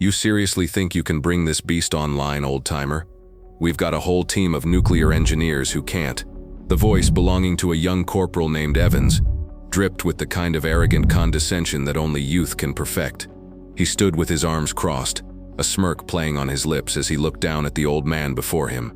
You seriously think you can bring this beast online, old-timer? We've got a whole team of nuclear engineers who can't. The voice, belonging to a young corporal named Evans, dripped with the kind of arrogant condescension that only youth can perfect. He stood with his arms crossed, a smirk playing on his lips as he looked down at the old man before him.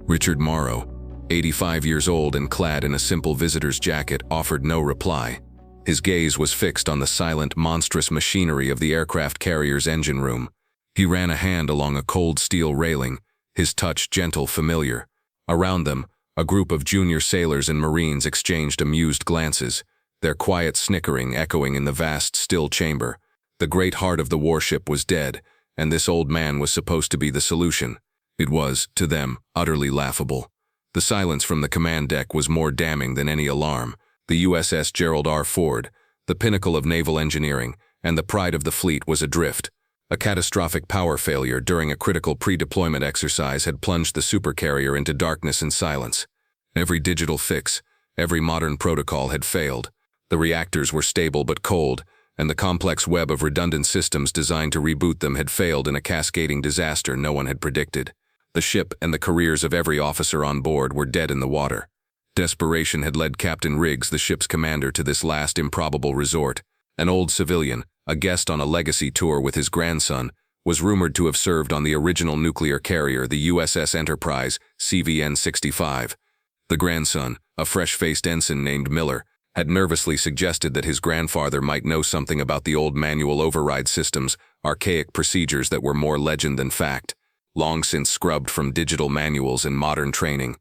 Richard Morrow, 85 years old and clad in a simple visitor's jacket, offered no reply. His gaze was fixed on the silent, monstrous machinery of the aircraft carrier's engine room. He ran a hand along a cold steel railing, his touch gentle, familiar. Around them, a group of junior sailors and Marines exchanged amused glances, their quiet snickering echoing in the vast, still chamber. The great heart of the warship was dead, and this old man was supposed to be the solution. It was, to them, utterly laughable. The silence from the command deck was more damning than any alarm. The USS Gerald R. Ford, the pinnacle of naval engineering, and the pride of the fleet, was adrift. A catastrophic power failure during a critical pre-deployment exercise had plunged the supercarrier into darkness and silence. Every digital fix, every modern protocol had failed. The reactors were stable but cold, and the complex web of redundant systems designed to reboot them had failed in a cascading disaster no one had predicted. The ship and the careers of every officer on board were dead in the water. Desperation had led Captain Riggs, the ship's commander, to this last improbable resort. An old civilian, a guest on a legacy tour with his grandson, was rumored to have served on the original nuclear carrier, the USS Enterprise, CVN-65. The grandson, a fresh-faced ensign named Miller, had nervously suggested that his grandfather might know something about the old manual override systems, archaic procedures that were more legend than fact, long since scrubbed from digital manuals and modern training.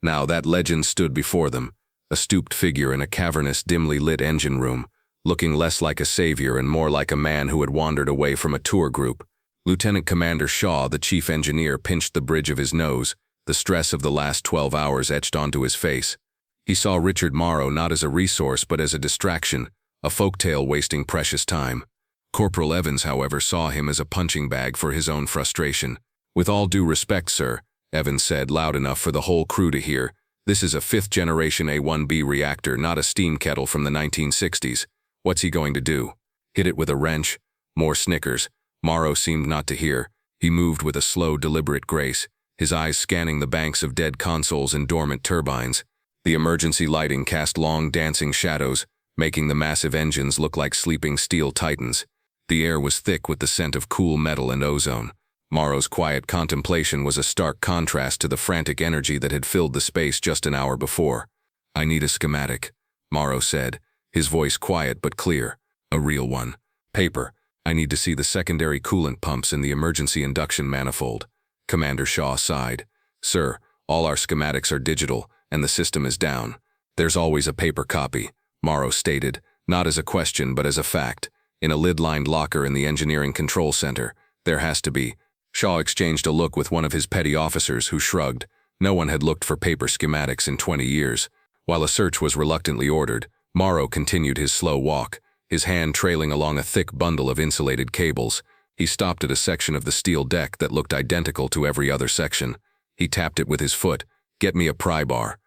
Now that legend stood before them, a stooped figure in a cavernous, dimly lit engine room, looking less like a savior and more like a man who had wandered away from a tour group. Lieutenant Commander Shaw, the chief engineer, pinched the bridge of his nose, the stress of the last 12 hours etched onto his face. He saw Richard Morrow not as a resource but as a distraction, a folktale wasting precious time. Corporal Evans, however, saw him as a punching bag for his own frustration. "With all due respect, sir," Evans said, loud enough for the whole crew to hear, "this is a fifth-generation A1B reactor, not a steam kettle from the 1960s. What's he going to do? Hit it with a wrench?" More snickers. Morrow seemed not to hear. He moved with a slow, deliberate grace, his eyes scanning the banks of dead consoles and dormant turbines. The emergency lighting cast long, dancing shadows, making the massive engines look like sleeping steel titans. The air was thick with the scent of cool metal and ozone. Morrow's quiet contemplation was a stark contrast to the frantic energy that had filled the space just an hour before. "I need a schematic," Morrow said, his voice quiet but clear. "A real one. Paper. I need to see the secondary coolant pumps in the emergency induction manifold." Commander Shaw sighed. "Sir, all our schematics are digital, and the system is down. There's always a paper copy," Morrow stated, not as a question but as a fact. "In a lid-lined locker in the engineering control center. There has to be." Shaw exchanged a look with one of his petty officers, who shrugged. No one had looked for paper schematics in 20 years. While a search was reluctantly ordered, Morrow continued his slow walk, his hand trailing along a thick bundle of insulated cables. He stopped at a section of the steel deck that looked identical to every other section. He tapped it with his foot. "Get me a pry bar."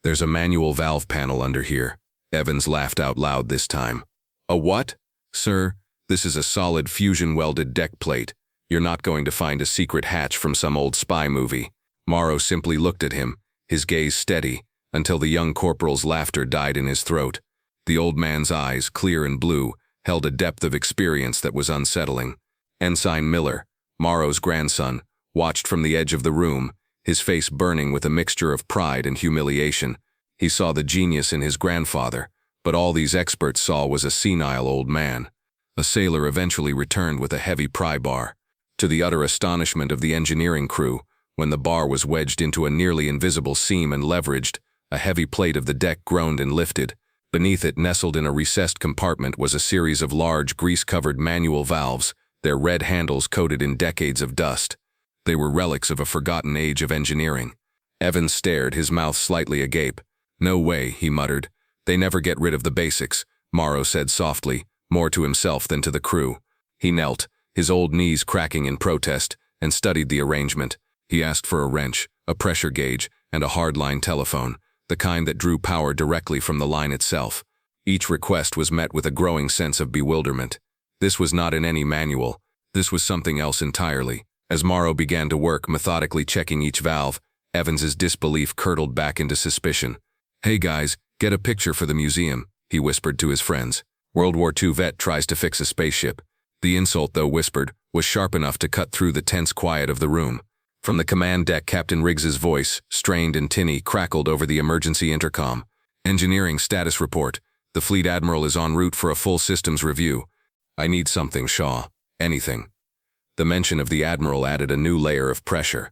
"There's a manual valve panel under here." Evans laughed out loud this time. "A what?" "Sir, this is a solid fusion-welded deck plate. You're not going to find a secret hatch from some old spy movie." Morrow simply looked at him, his gaze steady, until the young corporal's laughter died in his throat. The old man's eyes, clear and blue, held a depth of experience that was unsettling. Ensign Miller, Morrow's grandson, watched from the edge of the room, his face burning with a mixture of pride and humiliation. He saw the genius in his grandfather, but all these experts saw was a senile old man. A sailor eventually returned with a heavy pry bar. To the utter astonishment of the engineering crew, when the bar was wedged into a nearly invisible seam and leveraged, a heavy plate of the deck groaned and lifted. Beneath it, nestled in a recessed compartment, was a series of large, grease-covered manual valves, their red handles coated in decades of dust. They were relics of a forgotten age of engineering. Evans stared, his mouth slightly agape. "No way," he muttered. "They never get rid of the basics," Morrow said softly, more to himself than to the crew. He knelt, his old knees cracking in protest, and studied the arrangement. He asked for a wrench, a pressure gauge, and a hardline telephone, the kind that drew power directly from the line itself. Each request was met with a growing sense of bewilderment. This was not in any manual. This was something else entirely. As Morrow began to work, methodically checking each valve, Evans's disbelief curdled back into suspicion. "Hey guys, get a picture for the museum," he whispered to his friends. World War II vet tries to fix a spaceship. The insult, though whispered, was sharp enough to cut through the tense quiet of the room. From the command deck, Captain Riggs's voice, strained and tinny, crackled over the emergency intercom. "Engineering status report. The Fleet Admiral is en route for a full systems review. I need something, Shaw. Anything." The mention of the Admiral added a new layer of pressure.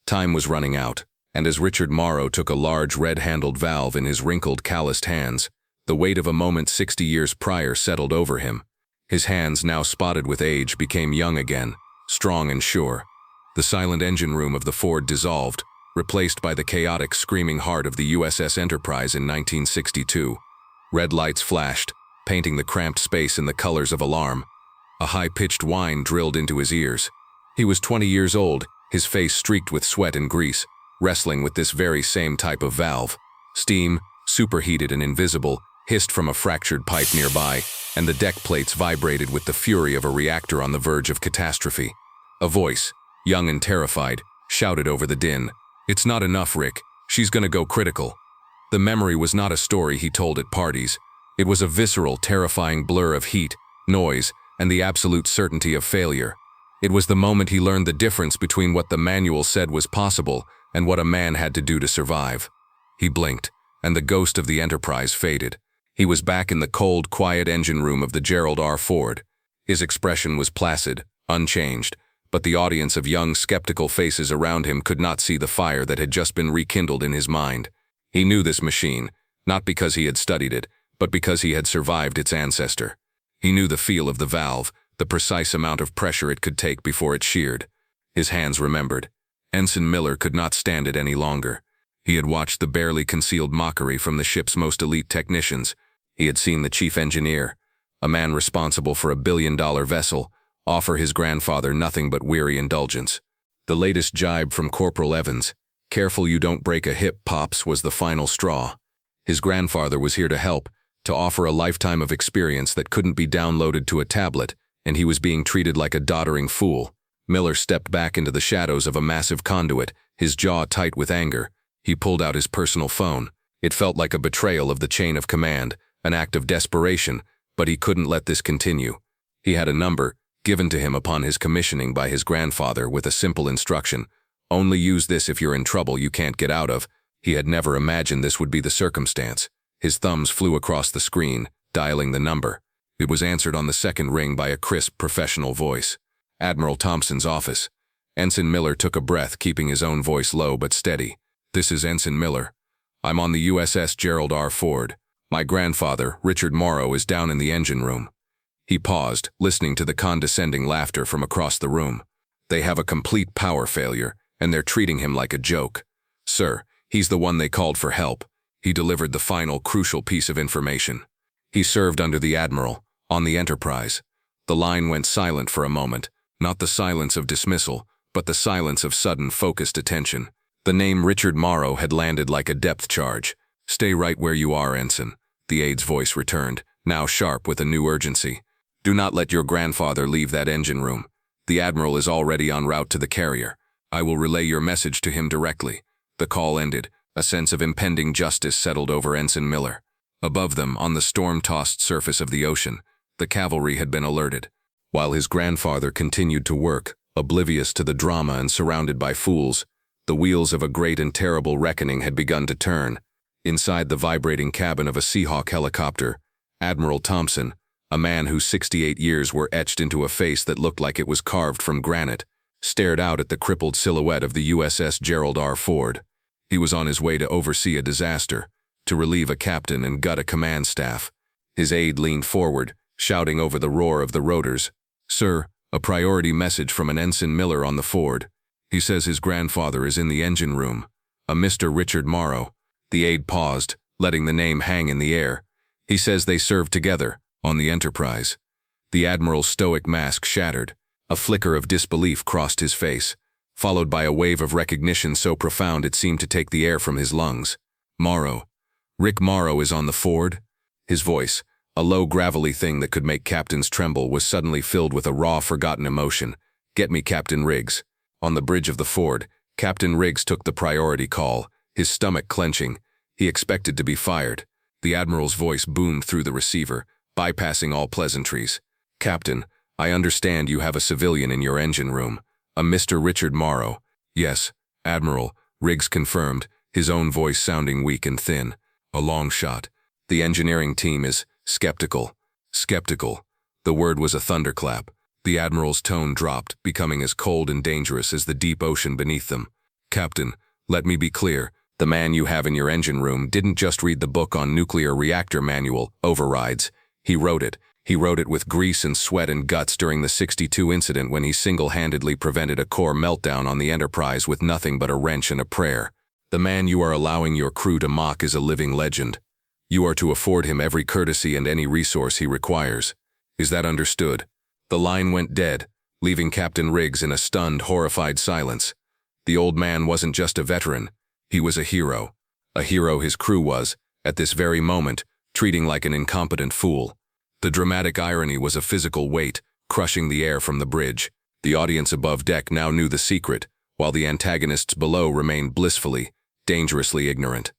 Time was running out, and as Richard Morrow took a large red-handled valve in his wrinkled, calloused hands, the weight of a moment 60 years prior settled over him. His hands, now spotted with age, became young again, strong and sure. The silent engine room of the Ford dissolved, replaced by the chaotic, screaming heart of the USS Enterprise in 1962. Red lights flashed, painting the cramped space in the colors of alarm. A high-pitched whine drilled into his ears. He was 20 years old, his face streaked with sweat and grease, wrestling with this very same type of valve. Steam, superheated and invisible, hissed from a fractured pipe nearby, and the deck plates vibrated with the fury of a reactor on the verge of catastrophe. A voice, young and terrified, shouted over the din. "It's not enough, Rick. She's gonna go critical." The memory was not a story he told at parties. It was a visceral, terrifying blur of heat, noise, and the absolute certainty of failure. It was the moment he learned the difference between what the manual said was possible and what a man had to do to survive. He blinked, and the ghost of the Enterprise faded. He was back in the cold, quiet engine room of the Gerald R. Ford. His expression was placid, unchanged, but the audience of young, skeptical faces around him could not see the fire that had just been rekindled in his mind. He knew this machine, not because he had studied it, but because he had survived its ancestor. He knew the feel of the valve, the precise amount of pressure it could take before it sheared. His hands remembered. Ensign Miller could not stand it any longer. He had watched the barely concealed mockery from the ship's most elite technicians. He had seen the chief engineer, a man responsible for a billion-dollar vessel, offer his grandfather nothing but weary indulgence. The latest jibe from Corporal Evans, "Careful you don't break a hip, Pops," was the final straw. His grandfather was here to help, to offer a lifetime of experience that couldn't be downloaded to a tablet, and he was being treated like a doddering fool. Miller stepped back into the shadows of a massive conduit, his jaw tight with anger. He pulled out his personal phone. It felt like a betrayal of the chain of command, an act of desperation, but he couldn't let this continue. He had a number, given to him upon his commissioning by his grandfather, with a simple instruction: "Only use this if you're in trouble you can't get out of." He had never imagined this would be the circumstance. His thumbs flew across the screen, dialing the number. It was answered on the second ring by a crisp, professional voice. Admiral Thompson's office. Ensign Miller took a breath, keeping his own voice low but steady. "This is Ensign Miller. I'm on the USS Gerald R. Ford. My grandfather, Richard Morrow, is down in the engine room." He paused, listening to the condescending laughter from across the room. "They have a complete power failure, and they're treating him like a joke. Sir, he's the one they called for help." He delivered the final, crucial piece of information. He served under the Admiral, on the Enterprise. The line went silent for a moment, not the silence of dismissal, but the silence of sudden, focused attention. The name Richard Morrow had landed like a depth charge. "Stay right where you are, Ensign," the aide's voice returned, now sharp with a new urgency. "Do not let your grandfather leave that engine room. The Admiral is already en route to the carrier. I will relay your message to him directly." The call ended. A sense of impending justice settled over Ensign Miller. Above them, on the storm-tossed surface of the ocean, the cavalry had been alerted. While his grandfather continued to work, oblivious to the drama and surrounded by fools, the wheels of a great and terrible reckoning had begun to turn. Inside the vibrating cabin of a Seahawk helicopter, Admiral Thompson, a man whose 68 years were etched into a face that looked like it was carved from granite, stared out at the crippled silhouette of the USS Gerald R. Ford. He was on his way to oversee a disaster, to relieve a captain and gut a command staff. His aide leaned forward, shouting over the roar of the rotors, "Sir, a priority message from an Ensign Miller on the Ford. He says his grandfather is in the engine room, a Mr. Richard Morrow." The aide paused, letting the name hang in the air. "He says they served together, on the Enterprise." The Admiral's stoic mask shattered. A flicker of disbelief crossed his face, followed by a wave of recognition so profound it seemed to take the air from his lungs. "Morrow. Rick Morrow is on the Ford?" His voice, A low, gravelly thing that could make captains tremble was suddenly filled with a raw, forgotten emotion. "Get me Captain Riggs." On the bridge of the Ford, Captain Riggs took the priority call, his stomach clenching. He expected to be fired. The Admiral's voice boomed through the receiver, bypassing all pleasantries. "Captain, I understand you have a civilian in your engine room. A Mr. Richard Morrow." "Yes, Admiral," Riggs confirmed, his own voice sounding weak and thin. "A long shot. The engineering team is skeptical." Skeptical. The word was a thunderclap. The Admiral's tone dropped, becoming as cold and dangerous as the deep ocean beneath them. "Captain, let me be clear. The man you have in your engine room didn't just read the book on nuclear reactor manual, overrides. He wrote it. He wrote it with grease and sweat and guts during the '62 incident when he single-handedly prevented a core meltdown on the Enterprise with nothing but a wrench and a prayer. The man you are allowing your crew to mock is a living legend. You are to afford him every courtesy and any resource he requires. Is that understood?" The line went dead, leaving Captain Riggs in a stunned, horrified silence. The old man wasn't just a veteran. He was a hero. A hero his crew was, at this very moment, treating like an incompetent fool. The dramatic irony was a physical weight, crushing the air from the bridge. The audience above deck now knew the secret, while the antagonists below remained blissfully, dangerously ignorant.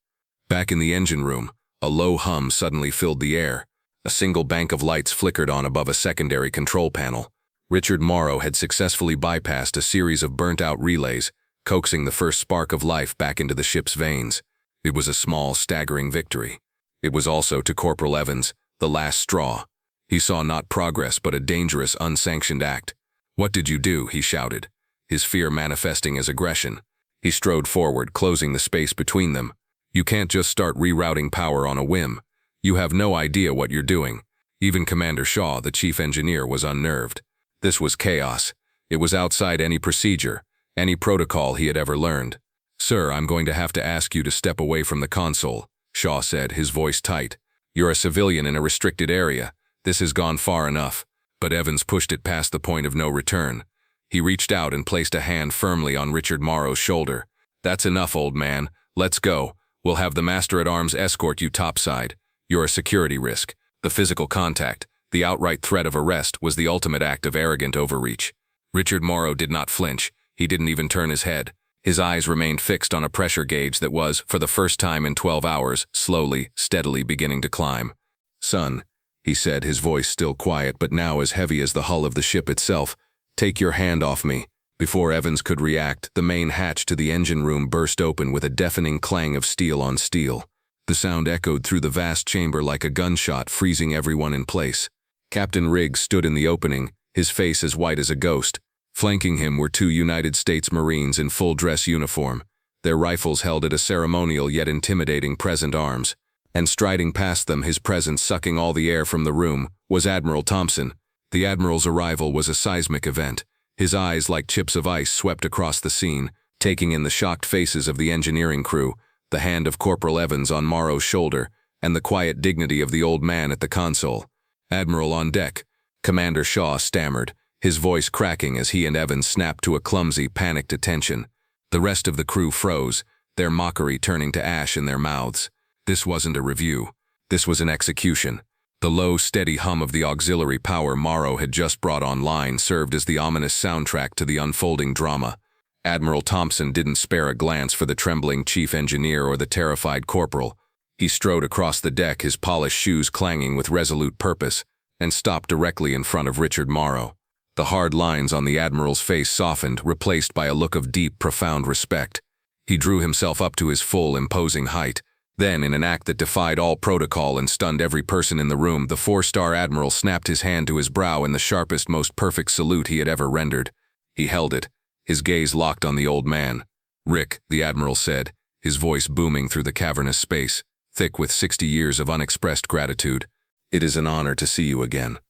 Back in the engine room, a low hum suddenly filled the air. A single bank of lights flickered on above a secondary control panel. Richard Morrow had successfully bypassed a series of burnt-out relays, coaxing the first spark of life back into the ship's veins. It was a small, staggering victory. It was also, to Corporal Evans, the last straw. He saw not progress but a dangerous, unsanctioned act. "What did you do?" he shouted, his fear manifesting as aggression. He strode forward, closing the space between them. "You can't just start rerouting power on a whim. You have no idea what you're doing." Even Commander Shaw, the chief engineer, was unnerved. This was chaos. It was outside any procedure, any protocol he had ever learned. "Sir, I'm going to have to ask you to step away from the console," Shaw said, his voice tight. "You're a civilian in a restricted area. This has gone far enough." But Evans pushed it past the point of no return. He reached out and placed a hand firmly on Richard Morrow's shoulder. "That's enough, old man. Let's go. We'll have the Master-at-Arms escort you topside. You're a security risk." The physical contact, the outright threat of arrest, was the ultimate act of arrogant overreach. Richard Morrow did not flinch. He didn't even turn his head. His eyes remained fixed on a pressure gauge that was, for the first time in 12 hours, slowly, steadily beginning to climb. "Son," he said, his voice still quiet but now as heavy as the hull of the ship itself, "take your hand off me." Before Evans could react, the main hatch to the engine room burst open with a deafening clang of steel on steel. The sound echoed through the vast chamber like a gunshot, freezing everyone in place. Captain Riggs stood in the opening, his face as white as a ghost. Flanking him were 2 United States Marines in full-dress uniform, their rifles held at a ceremonial yet intimidating present arms. And striding past them, his presence sucking all the air from the room, was Admiral Thompson. The Admiral's arrival was a seismic event. His eyes, like chips of ice, swept across the scene, taking in the shocked faces of the engineering crew, the hand of Corporal Evans on Morrow's shoulder, and the quiet dignity of the old man at the console. "Admiral on deck," Commander Shaw stammered, his voice cracking as he and Evans snapped to a clumsy, panicked attention. The rest of the crew froze, their mockery turning to ash in their mouths. This wasn't a review. This was an execution. The low, steady hum of the auxiliary power Morrow had just brought online served as the ominous soundtrack to the unfolding drama. Admiral Thompson didn't spare a glance for the trembling chief engineer or the terrified corporal. He strode across the deck, his polished shoes clanging with resolute purpose, and stopped directly in front of Richard Morrow. The hard lines on the Admiral's face softened, replaced by a look of deep, profound respect. He drew himself up to his full, imposing height. Then, in an act that defied all protocol and stunned every person in the room, the 4-star Admiral snapped his hand to his brow in the sharpest, most perfect salute he had ever rendered. He held it, his gaze locked on the old man. "Rick," the Admiral said, his voice booming through the cavernous space, thick with 60 years of unexpressed gratitude. "It is an honor to see you again."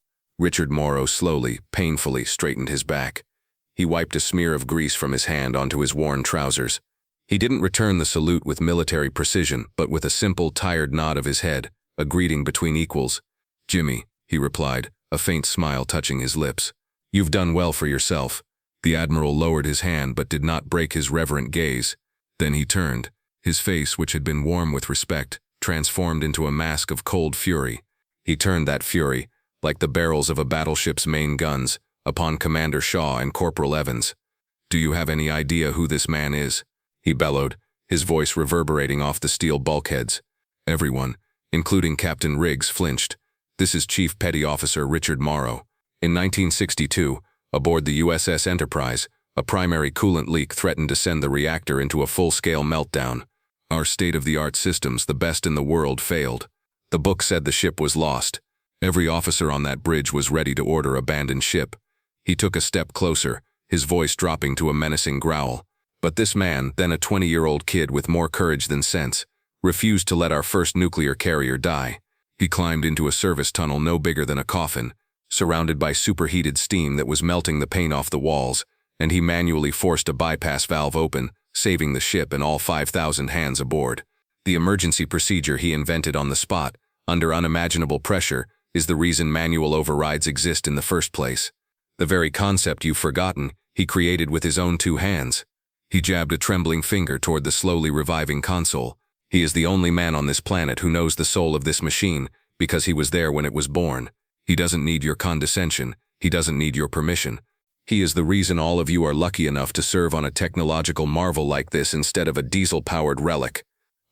Richard Morrow slowly, painfully straightened his back. He wiped a smear of grease from his hand onto his worn trousers. He didn't return the salute with military precision, but with a simple, tired nod of his head, a greeting between equals. "Jimmy," he replied, a faint smile touching his lips. "You've done well for yourself." The Admiral lowered his hand but did not break his reverent gaze. Then he turned, his face, which had been warm with respect, transformed into a mask of cold fury. He turned that fury, like the barrels of a battleship's main guns, upon Commander Shaw and Corporal Evans. "Do you have any idea who this man is?" he bellowed, his voice reverberating off the steel bulkheads. Everyone, including Captain Riggs, flinched. "This is Chief Petty Officer Richard Morrow. In 1962, aboard the USS Enterprise, a primary coolant leak threatened to send the reactor into a full-scale meltdown. Our state-of-the-art systems, the best in the world, failed. The book said the ship was lost. Every officer on that bridge was ready to order abandoned ship." He took a step closer, his voice dropping to a menacing growl. "But this man, then a 20-year-old kid with more courage than sense, refused to let our first nuclear carrier die. He climbed into a service tunnel no bigger than a coffin, surrounded by superheated steam that was melting the paint off the walls, and he manually forced a bypass valve open, saving the ship and all 5,000 hands aboard. The emergency procedure he invented on the spot, under unimaginable pressure, is the reason manual overrides exist in the first place. The very concept you've forgotten, he created with his own 2 hands." He jabbed a trembling finger toward the slowly reviving console. "He is the only man on this planet who knows the soul of this machine, because he was there when it was born. He doesn't need your condescension, he doesn't need your permission. He is the reason all of you are lucky enough to serve on a technological marvel like this instead of a diesel-powered relic."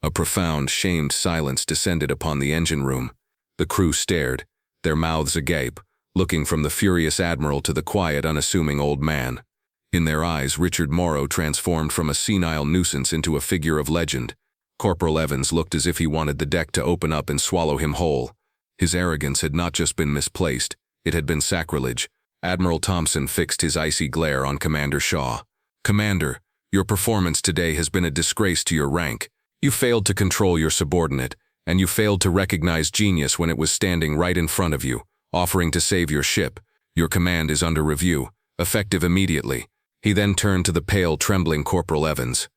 A profound, shamed silence descended upon the engine room. The crew stared, their mouths agape, looking from the furious admiral to the quiet, unassuming old man. In their eyes, Richard Morrow transformed from a senile nuisance into a figure of legend. Corporal Evans looked as if he wanted the deck to open up and swallow him whole. His arrogance had not just been misplaced, it had been sacrilege. Admiral Thompson fixed his icy glare on Commander Shaw. "Commander, your performance today has been a disgrace to your rank. You failed to control your subordinate, and you failed to recognize genius when it was standing right in front of you, offering to save your ship. Your command is under review, effective immediately." He then turned to the pale, trembling Corporal Evans.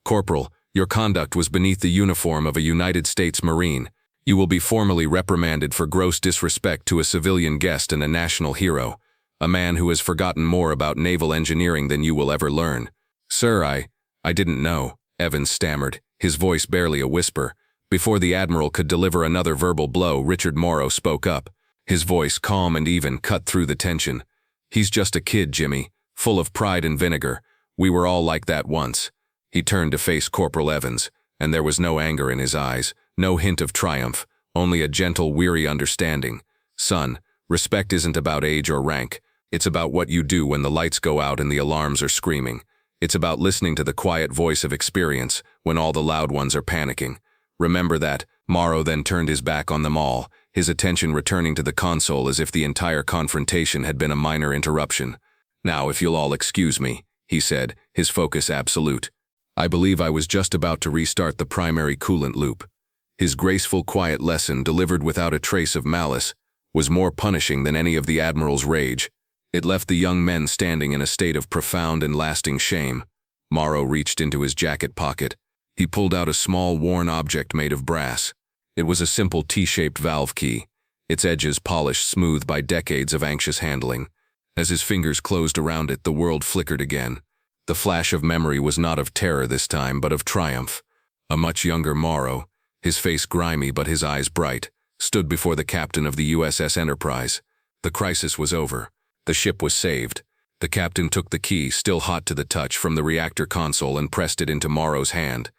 "Corporal, your conduct was beneath the uniform of a United States Marine. You will be formally reprimanded for gross disrespect to a civilian guest and a national hero, a man who has forgotten more about naval engineering than you will ever learn." "Sir, I didn't know," Evans stammered, his voice barely a whisper. Before the Admiral could deliver another verbal blow, Richard Morrow spoke up. His voice, calm and even, cut through the tension. "He's just a kid, Jimmy, full of pride and vinegar. We were all like that once." He turned to face Corporal Evans, and there was no anger in his eyes, no hint of triumph, only a gentle, weary understanding. "Son, respect isn't about age or rank. It's about what you do when the lights go out and the alarms are screaming. It's about listening to the quiet voice of experience when all the loud ones are panicking. Remember that." Morrow then turned his back on them all, his attention returning to the console as if the entire confrontation had been a minor interruption. "Now, if you'll all excuse me," he said, his focus absolute. "I believe I was just about to restart the primary coolant loop." His graceful, quiet lesson, delivered without a trace of malice, was more punishing than any of the Admiral's rage. It left the young men standing in a state of profound and lasting shame. Morrow reached into his jacket pocket. He pulled out a small, worn object made of brass. It was a simple T-shaped valve key, its edges polished smooth by decades of anxious handling. As his fingers closed around it, the world flickered again. The flash of memory was not of terror this time, but of triumph. A much younger Morrow, his face grimy but his eyes bright, stood before the captain of the USS Enterprise. The crisis was over. The ship was saved. The captain took the key, still hot to the touch, from the reactor console and pressed it into Morrow's hand.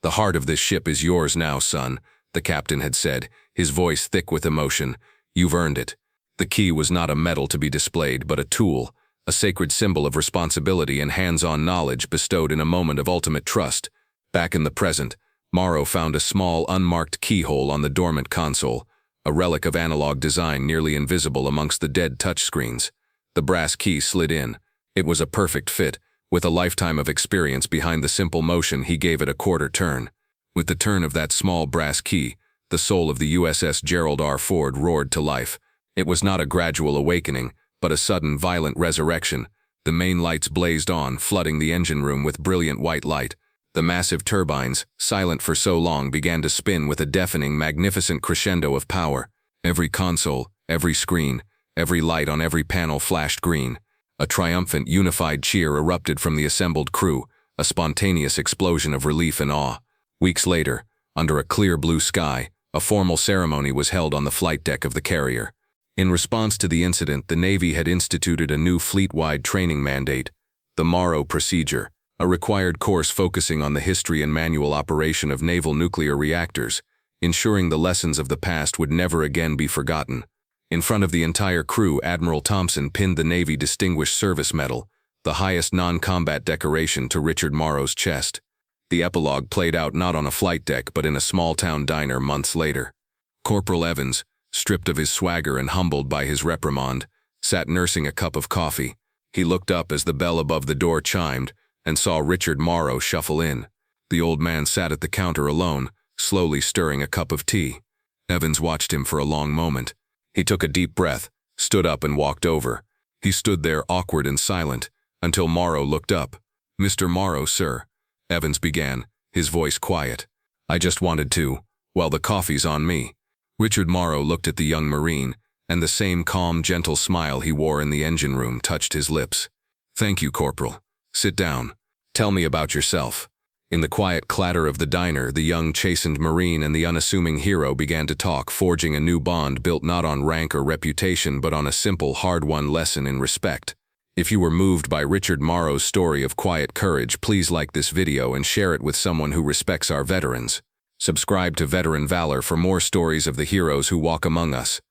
"The heart of this ship is yours now, son," the captain had said, his voice thick with emotion. "You've earned it." The key was not a medal to be displayed, but a tool, a sacred symbol of responsibility and hands-on knowledge bestowed in a moment of ultimate trust. Back in the present, Morrow found a small, unmarked keyhole on the dormant console, a relic of analog design nearly invisible amongst the dead touchscreens. The brass key slid in. It was a perfect fit. With a lifetime of experience behind the simple motion, he gave it a quarter turn. With the turn of that small brass key, the soul of the USS Gerald R. Ford roared to life. It was not a gradual awakening, but a sudden, violent resurrection. The main lights blazed on, flooding the engine room with brilliant white light. The massive turbines, silent for so long, began to spin with a deafening, magnificent crescendo of power. Every console, every screen, every light on every panel flashed green. A triumphant, unified cheer erupted from the assembled crew, a spontaneous explosion of relief and awe. Weeks later, under a clear blue sky, A formal ceremony was held on the flight deck of the carrier. In response to the incident, the Navy had instituted a new fleet-wide training mandate, the Morrow procedure, a required course focusing on the history and manual operation of naval nuclear reactors, ensuring the lessons of the past would never again be forgotten. In front of the entire crew, Admiral Thompson pinned the Navy Distinguished Service Medal, the highest non-combat decoration, to Richard Morrow's chest. The epilogue played out not on a flight deck but in a small-town diner months later. Corporal Evans, stripped of his swagger and humbled by his reprimand, sat nursing a cup of coffee. He looked up as the bell above the door chimed and saw Richard Morrow shuffle in. The old man sat at the counter alone, slowly stirring a cup of tea. Evans watched him for a long moment. He took a deep breath, stood up and walked over. He stood there awkward and silent, until Morrow looked up. "Mr. Morrow, sir," Evans began, his voice quiet. "I just wanted to, well, the coffee's on me." Richard Morrow looked at the young Marine, and the same calm, gentle smile he wore in the engine room touched his lips. "Thank you, Corporal. Sit down. Tell me about yourself." In the quiet clatter of the diner, the young, chastened Marine and the unassuming hero began to talk, forging a new bond built not on rank or reputation but on a simple, hard-won lesson in respect. If you were moved by Richard Morrow's story of quiet courage, please like this video and share it with someone who respects our veterans. Subscribe to Veteran Valor for more stories of the heroes who walk among us.